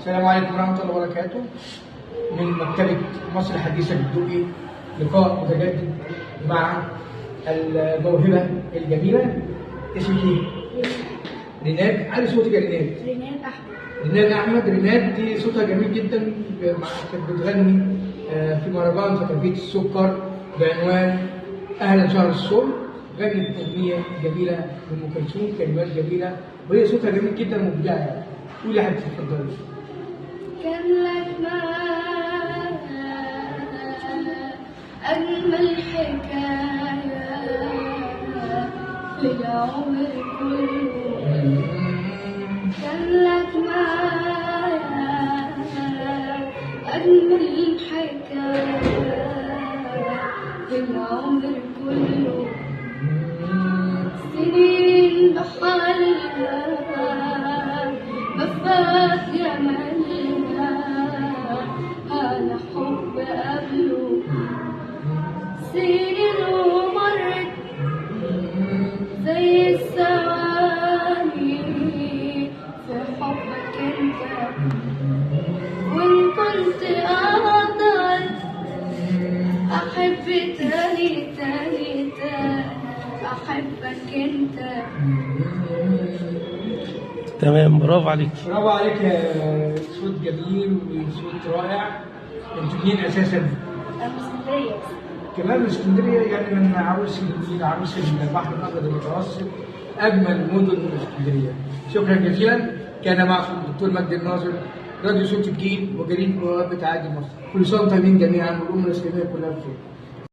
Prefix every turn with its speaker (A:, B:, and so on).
A: السلام عليكم ورحمة الله وبركاته. من مكتبة مصر الحديثة للدقي لقاء متجدد مع الموهبة الجميلة. اسمك ايه؟ ريناد. علي صوتك يا ريناد.
B: ريناد أحمد.
A: ريناد أحمد. ريناد دي صوتها جميل جدا، كانت بتغني في مهرجان فتافيت السكر بعنوان أهلا شهر الصوم. غنت أغنية جميلة لأم كلثوم، كلمات جميلة، وهي صوتها جميل جدا ومبدعة يعني. قولي يا حبيبتي اتفضلي.
B: كان لك معايا أجمل حكاية في العمر كله. كان لك معايا أجمل حكاية في العمر كله. سنين بحالها مفات جمالها أنا حب قبله. سنين ومرت زي الثواني في حبك انت، وإن كنت أقدر أحب تاني تاني تاني أحبك انت.
C: تمام، برافو عليك.
A: برافو عليك، صوت جميل وصوت رائع. انتوا منين اساسا؟
B: أنا من اسكندرية.
A: كمان من اسكندريه، يعني من عروس النيل، عروس البحر الابيض المتوسط، اجمل مدن اسكندريه. شكرا جزيلا. كان معكم الدكتور مجدي الناظر، راديو صوت الجيل وجريده بوابه عادي مصر. كل سنه وانتم طيبين جميعا، والامه الاسلاميه كلها بخير.